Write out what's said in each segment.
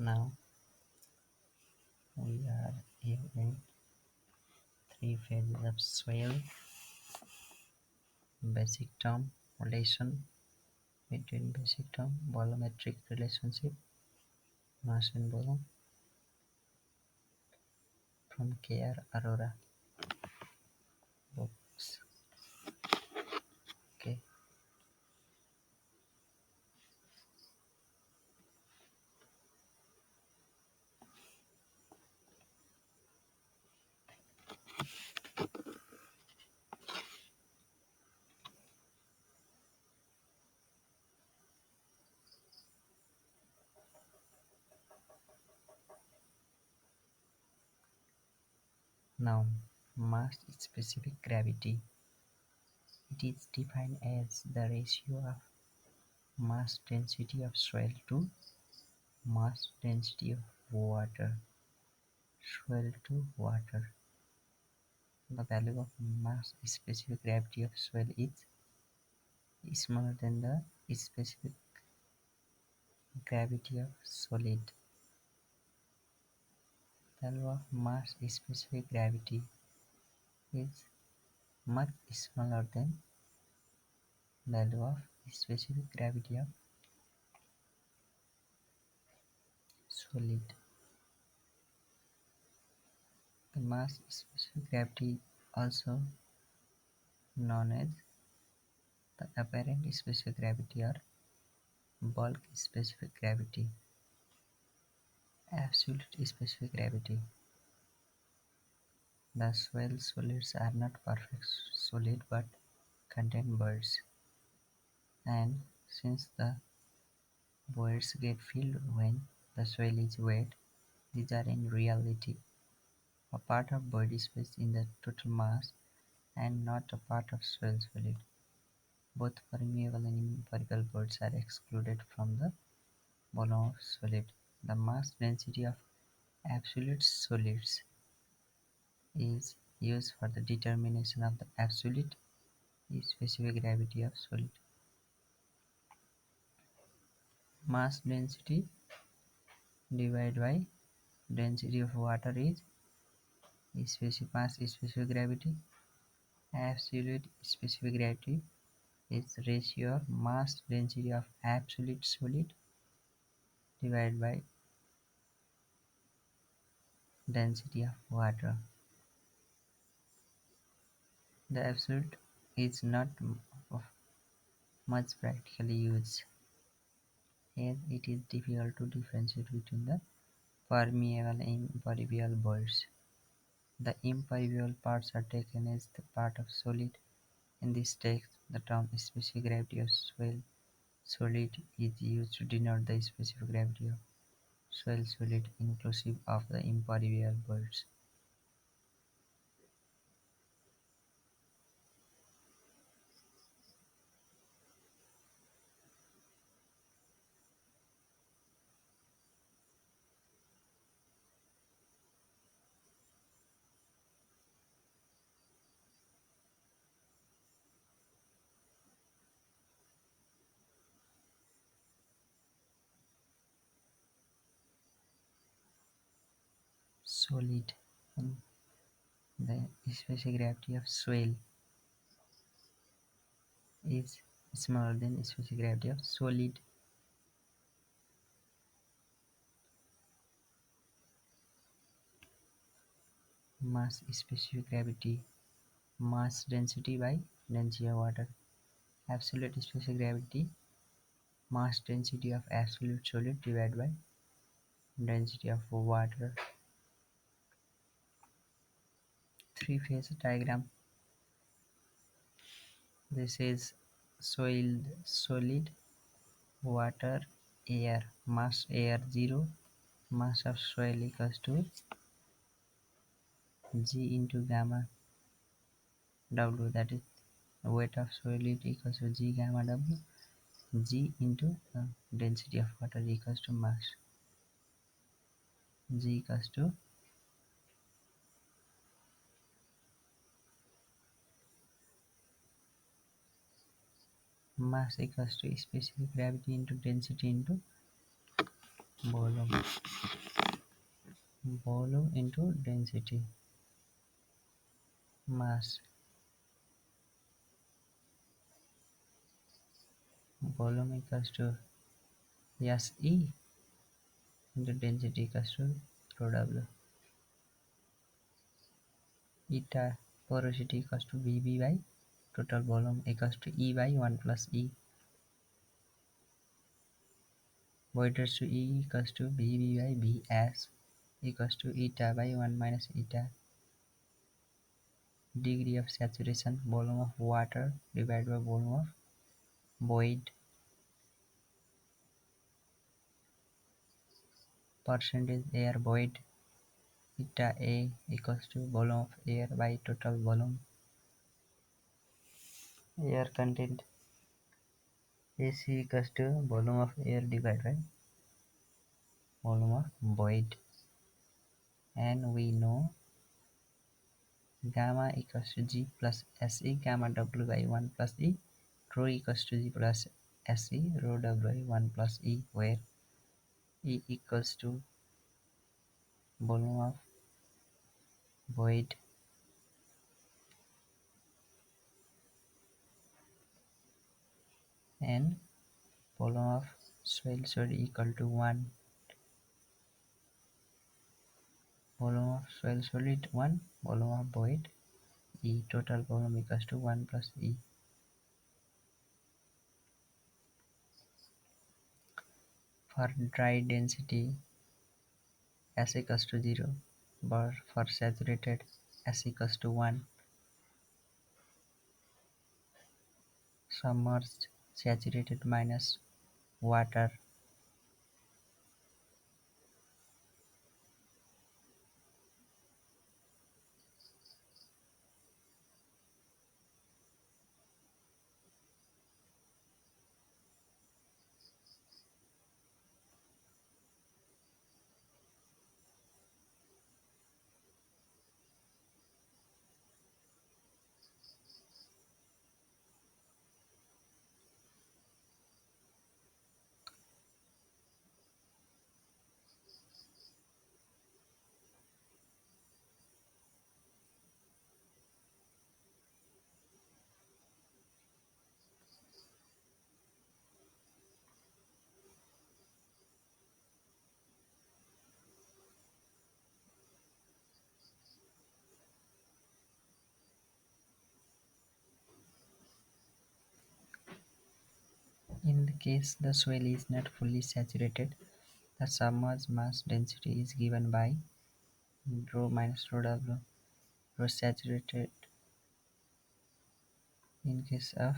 Now we are here in three phases of soil: basic term, relation between basic term, volumetric relationship, mass and volume from R Arora books. Okay. Now, mass-specific gravity. It is defined as the ratio of mass density of soil to mass density of water. Soil to water. The value of mass-specific gravity of soil is smaller than the specific gravity of solid. The value of mass-specific gravity is much smaller than value of specific gravity of solid. The mass-specific gravity, also known as the apparent specific gravity or bulk specific gravity, absolute specific gravity. The soil solids are not perfect solid but contain voids, and since the voids get filled when the soil is wet, these are in reality a part of void space in the total mass and not a part of soil solid. Both permeable and impermeable voids are excluded from the volume of solid. The mass density of absolute solids is used for the determination of the absolute specific gravity of solid. Mass density divided by density of water is mass specific gravity. Absolute specific gravity is ratio of mass density of absolute solid divided by density of water. The absolute is not of much practical use, as it is difficult to differentiate between the permeable and impermeable voids. The impermeable parts are taken as the part of solid. In this text, the term specific gravity of soil solid is used to denote the specific gravity of soil solid inclusive of the impermeable voids. Solid, and the specific gravity of soil is smaller than specific gravity of solid. Mass specific gravity, mass density by density of water. Absolute specific gravity, mass density of absolute solid divided by density of water. Three-phase diagram. This is soil, solid, water, air. Mass air 0, mass of soil equals to G into gamma W, that is weight of soil equals to G gamma W. G into density of water equals to mass. G equals to mass equals to specific gravity into density into volume, volume into density, mass, volume equals to SE into density equals to rho W. Eta porosity equals to VB by total volume equals to E by 1 plus E. Void raised to E equals to VB by Bs equals to eta by 1 minus eta. Degree of saturation, volume of water divided by volume of void. Percentage air void, eta A equals to volume of air by total volume. Air content, AC equals to volume of air divided by volume of void. And we know gamma equals to G plus SE, gamma W by 1 plus E, rho equals to G plus SE, rho W by 1 plus E, where E equals to volume of void and volume of soil solid equal to 1. Volume of soil solid 1, volume of void E, total volume equals to 1 plus E. For dry density S equals to 0, but for saturated S equals to 1. Submerged saturated minus water. In the case the soil is not fully saturated, the submerged mass density is given by rho minus rho W. Rho saturated in case of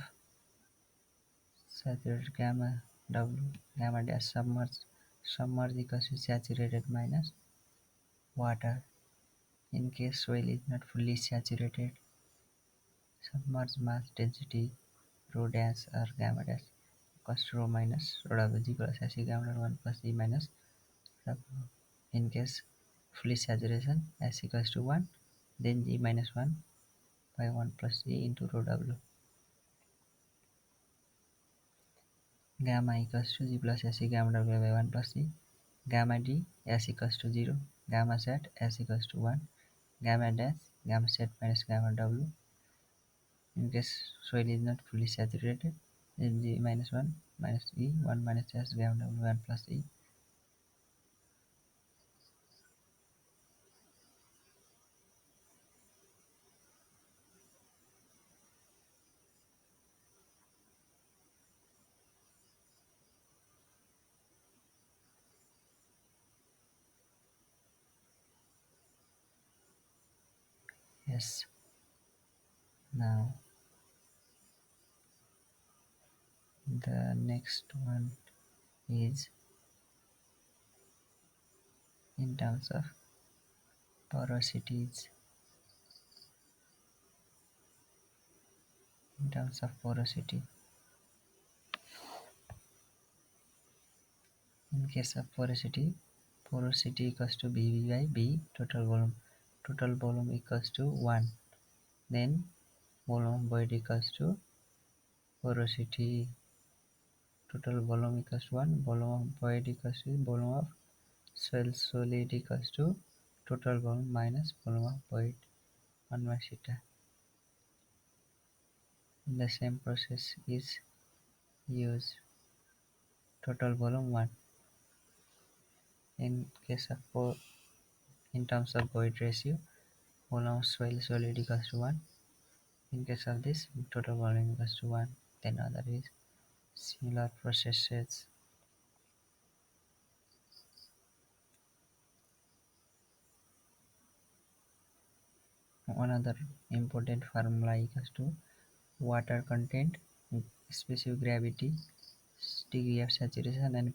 saturated gamma W, gamma dash submerged. Submerged equals to saturated minus water. In case soil is not fully saturated, submerged mass density rho dash or gamma dash equals to rho minus rho W G plus S E gamma 1 plus E minus W. In case fully saturation S equals to 1, then G minus 1 by 1 plus E into rho W. Gamma equals to G plus S E gamma W by 1 plus E. Gamma D S equals to 0. Gamma set S equals to 1. Gamma dash gamma set minus gamma W. In case soil is not fully saturated, then G minus 1 minus E 1 minus S gamma W 1 plus E. Yes. Now the next one is in terms of porosities. In terms of porosity, in case of porosity, porosity equals to BV by B total volume. Total volume equals to 1. Then volume void equals to porosity. Total volume equals to 1. Volume of void equals to volume of soil solid equals to total volume minus volume of void 1 by theta. The same process is used. Total volume 1 in case of in terms of void ratio, volume of soil solid equals to 1. In case of this, total volume equals to 1. Then other is similar processes. Another important formula equals to water content, specific gravity, degree of saturation, and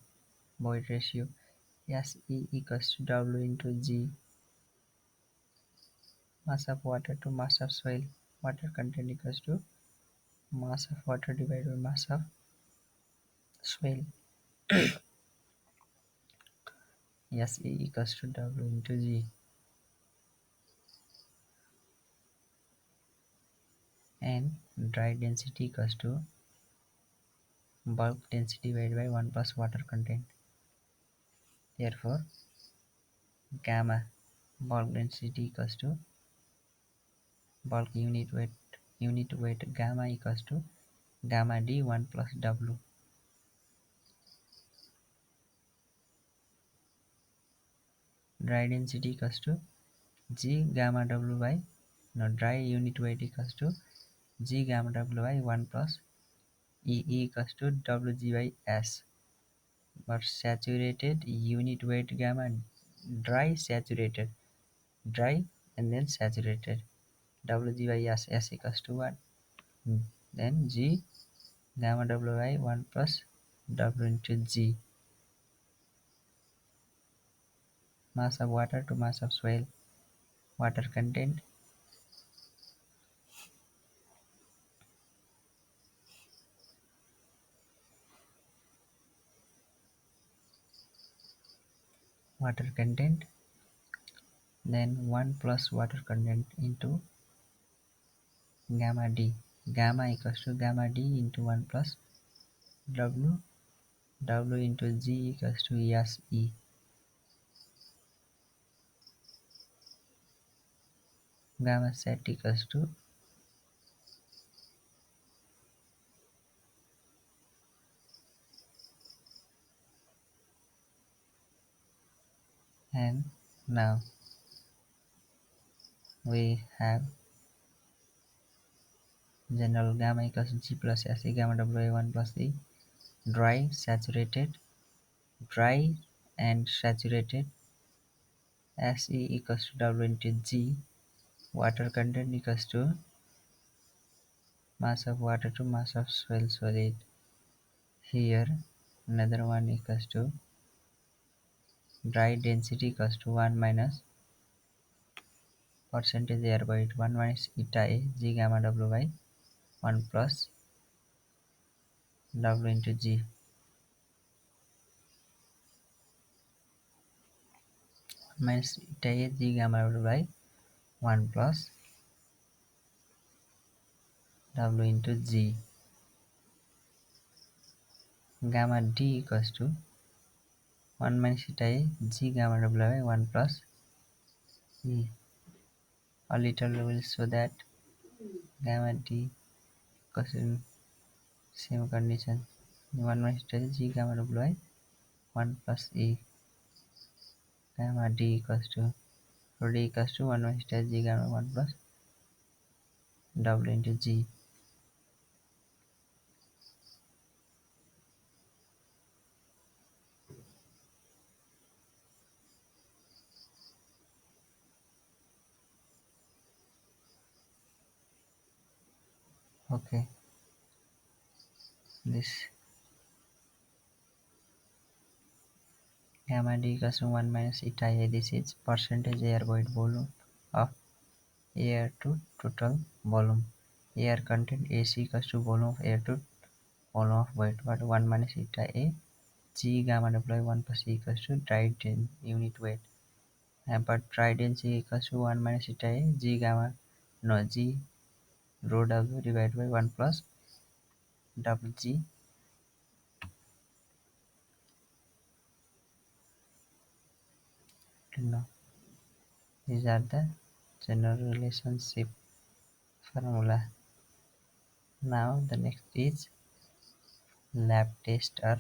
void ratio. SE equals to W into G, mass of water to mass of soil. Water content equals to mass of water divided by mass of soil. SE equals to W into G. And dry density equals to bulk density divided by 1 plus water content. Therefore, gamma bulk density equals to bulk unit weight gamma equals to gamma d 1 plus w. Dry density equals to g gamma w by dry unit weight equals to g gamma w by 1 plus e equals to wg by s. But saturated unit weight gamma dry and then saturated wg by s equals to 1. Then g gamma w by 1 plus w into g, mass of water to mass of soil. Water content water content then 1 plus water content into gamma d. Gamma equals to gamma d into 1 plus w into g equals to se. Gamma set equals to and now we have general gamma equals to g plus se gamma w by 1 plus e. Dry and saturated se equals to w into g. Water content equals to mass of water to mass of soil solid. Here another one equals to dry density equals to 1 minus percentage air weight 1 minus eta a g gamma w by 1 plus w into g. Minus eta a g gamma w by 1 plus w into g. Gamma d equals to 1 minus eta a g gamma w by 1 plus e. A little we will show that gamma d equals in same condition 1 minus eta a g gamma w by 1 plus e. Gamma d equals to d equals to 1 minus eta g gamma 1 plus w into g. Okay, this gamma d equals to 1 minus eta a. This is percentage air void volume of air to total volume. Air content AC equals to volume of air to volume of void. But 1 minus eta a g gamma w 1 plus e equals to dry unit weight. But dry density equals to 1 minus eta a g gamma g rho w divided by 1 plus double g. to know. These are the general relationship formula. Now the next is lab test or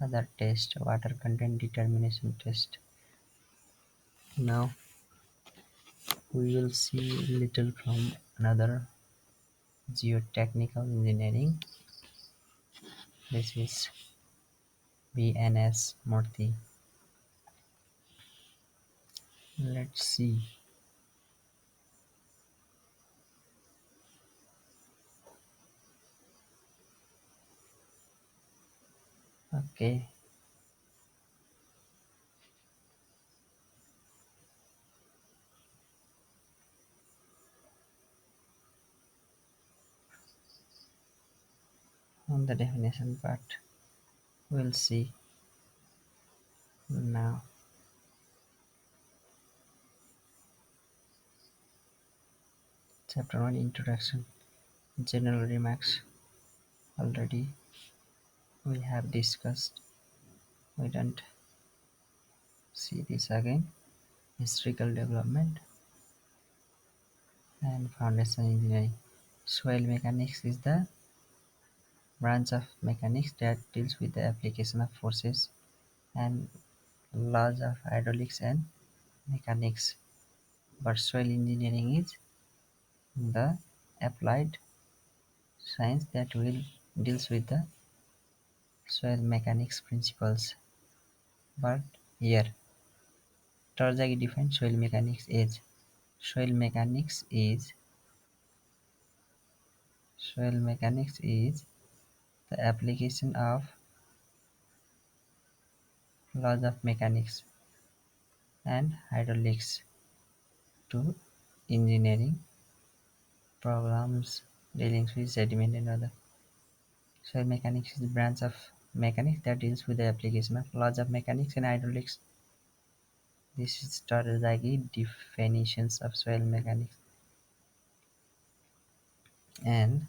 other test, water content determination test. Now we will see little from another geotechnical engineering. This is N S Murthy. Let's see. Okay, on the definition part, we'll see now. Chapter 1 Introduction. General remarks. Already we have discussed. We don't see this again. Historical development and foundation engineering. Soil mechanics is the branch of mechanics that deals with the application of forces and laws of hydraulics and mechanics. But soil engineering is the applied science that will deals with the soil mechanics principles. But here, Tarjagi defines soil mechanics as soil mechanics is the application of laws of mechanics and hydraulics to engineering problems dealing with sediment and other. Soil mechanics is the branch of mechanics that deals with the application of laws of mechanics and hydraulics. This is Tarjagi definitions of soil mechanics. And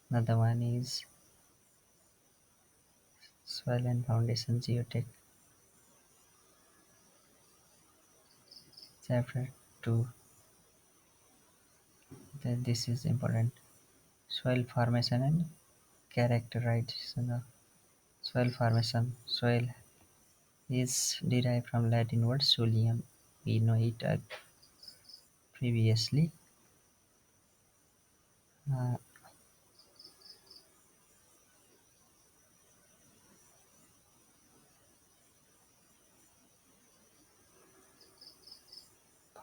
another one is soil and foundation geotech. Chapter 2. This is important. Soil formation and characterization of soil formation. Soil is derived from Latin word "solium". We know it previously. Uh,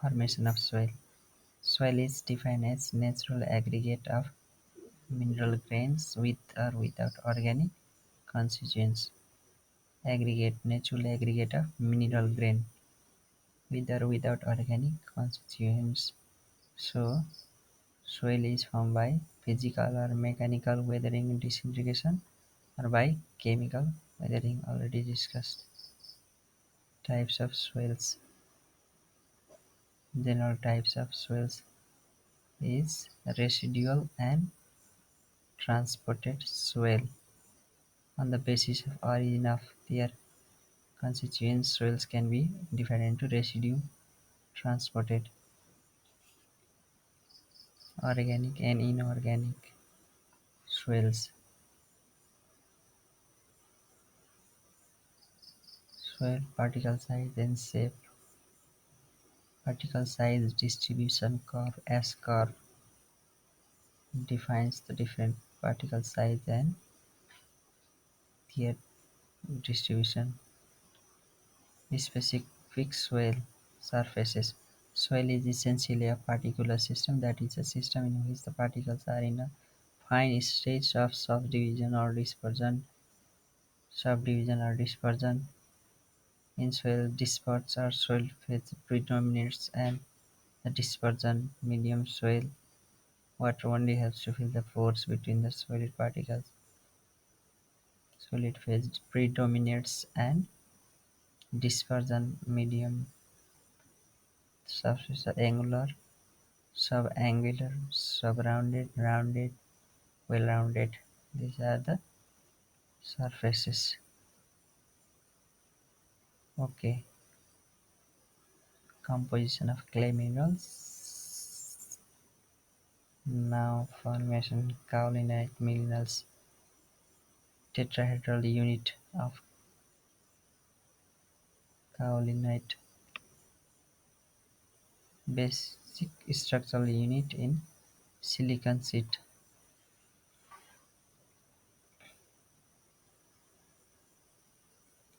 Formation of soil. Soil is defined as natural aggregate of mineral grains with or without organic constituents. Natural aggregate of mineral grain with or without organic constituents. So, soil is formed by physical or mechanical weathering and disintegration or by chemical weathering already discussed. Types of soils. General types of soils is residual and transported soil. On the basis of origin of their constituents, soils can be divided into residue, transported, organic and inorganic soils. Soil particle size and shape. Particle size distribution curve S curve defines the different particle size and their distribution. Specific soil surfaces. Soil is essentially a particular system, that is, a system in which the particles are in a fine stage of subdivision or dispersion. In soil, disperse or soil phase predominates, and the dispersion medium soil water only helps to fill the pores between the solid particles. Solid phase predominates and dispersion medium surfaces are angular subangular, subrounded, rounded, well-rounded. These are the surfaces. Okay, composition of clay minerals. Now formation kaolinite minerals. Tetrahedral unit of kaolinite. Basic structural unit in silicon sheet.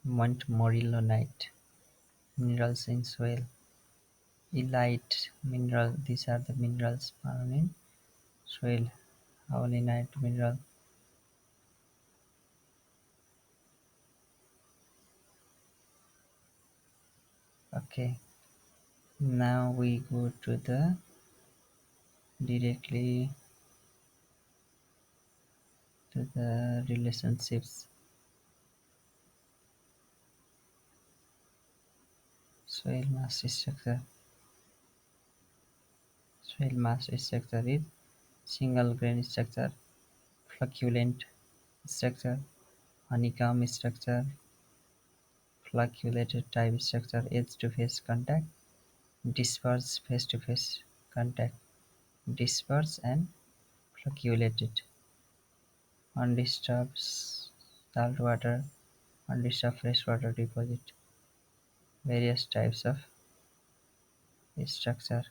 Montmorillonite. Minerals in soil. Illite mineral. These are the minerals found in soil. Haulinite mineral. Okay. Now we go to the directly to the relationships. Soil mass structure. Soil mass structure is single grain structure, flocculent structure, honeycomb structure, flocculated type structure, edge to face contact, disperse face to face contact, disperse and flocculated, undisturbed saltwater, undisturbed freshwater deposit, various types of structure.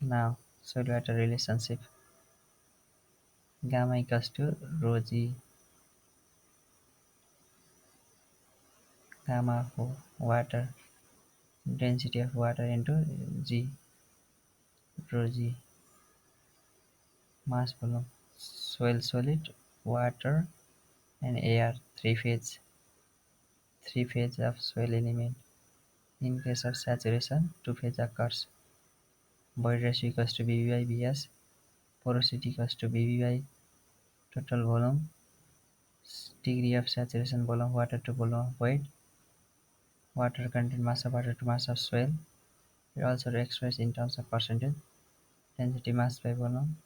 Now, soil-water relationship. Gamma equals to rho g, gamma of water, density of water into g, rho g, mass volume, soil solid, water and air, three phase of soil element. In case of saturation, two-phase occurs. Void ratio equals to BV by BS, porosity equals to BV by total volume, degree of saturation volume water to volume void, water content mass of water to mass of soil. It also expressed in terms of percentage, density mass by volume,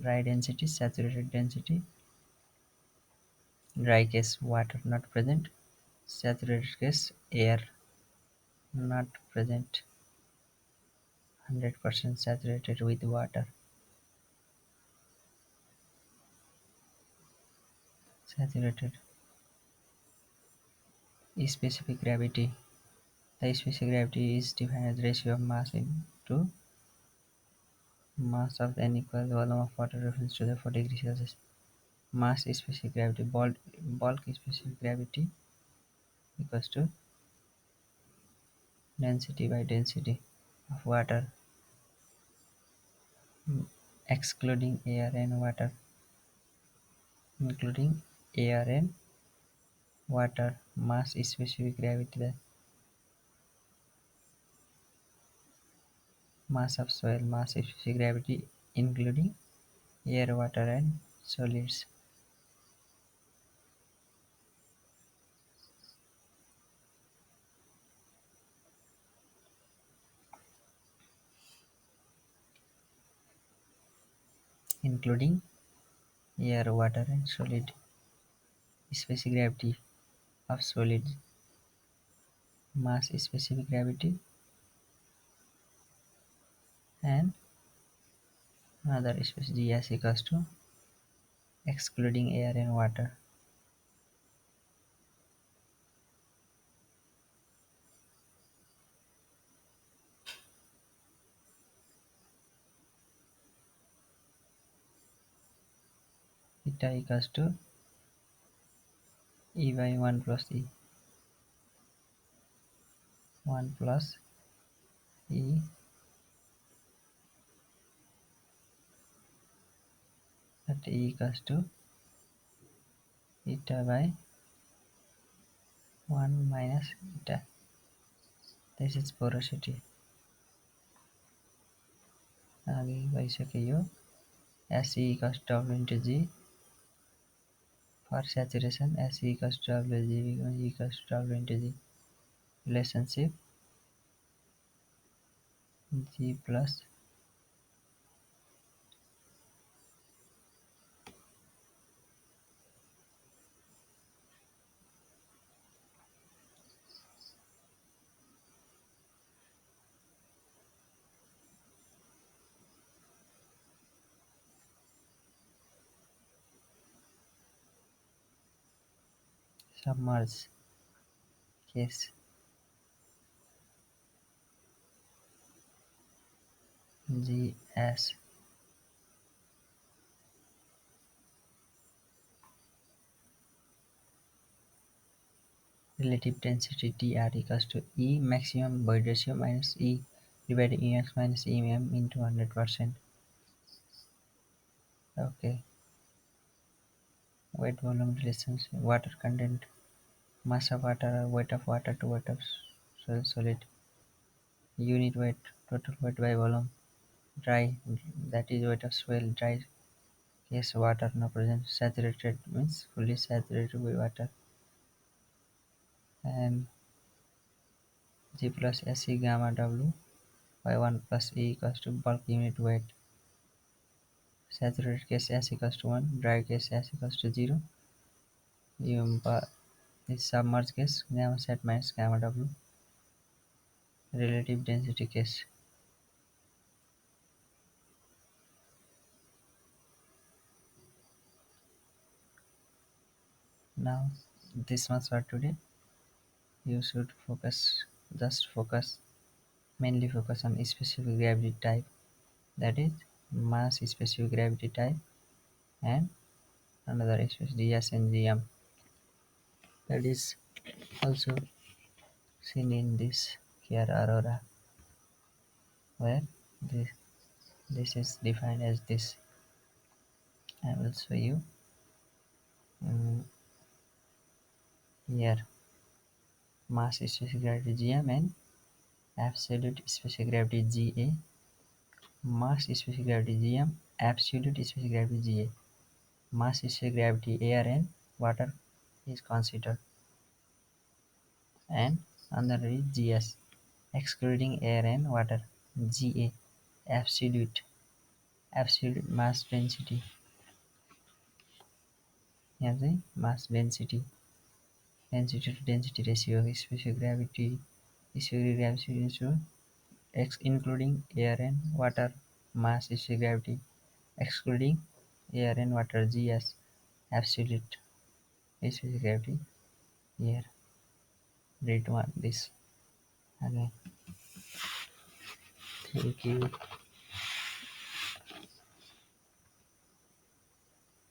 dry density, saturated density, dry case water not present, saturated case air not present, 100% saturated with water. Saturated. Specific gravity. The specific gravity is defined as ratio of mass into mass of n equals volume of water reference to the 4 degrees Celsius. Mass specific gravity, bulk specific gravity equals to density by density of water, excluding air and water, including air and water. Mass specific gravity, the mass of soil, mass specific gravity including air, water and solids. Including air, water and solid. Specific gravity of solids, mass specific gravity and another specific gs equals to excluding air and water. Eta equals to E by 1 plus E, 1 plus E at E equals to eta by 1 minus eta. This is porosity. आगे भइसक्यो SE equals to W into G. For saturation, SE equals to W, G equals to W into G. Relationship G plus submerge case G as relative density Tr equals to E maximum void ratio minus E divided Ex minus Em into 100%. Okay. Weight volume relations, water content, mass of water or weight of water to weight of solid, unit weight, total weight by volume, dry, that is weight of soil, dry case water no present, saturated means fully saturated with water, and G plus SE gamma W by 1 plus E equals to bulk unit weight, saturated case S equals to 1, dry case S equals to 0, is submerged case gamma set minus gamma W, relative density case. Now this much for today. You should focus mainly focus on specific gravity type, that is mass specific gravity type, and another specific GS and GM, that is also seen in this R Arora, where this, this is defined as this. I will show you here mass specific gravity GM and absolute specific gravity GA, mass specific gravity GM, absolute specific gravity GA, mass specific gravity air and water is considered, and another is GS, excluding air and water, GA, absolute mass density, here the mass density to density ratio, specific gravity ratio, including air and water, mass specific gravity, excluding air and water, GS, absolute specific gravity. Here read one this again. Thank you.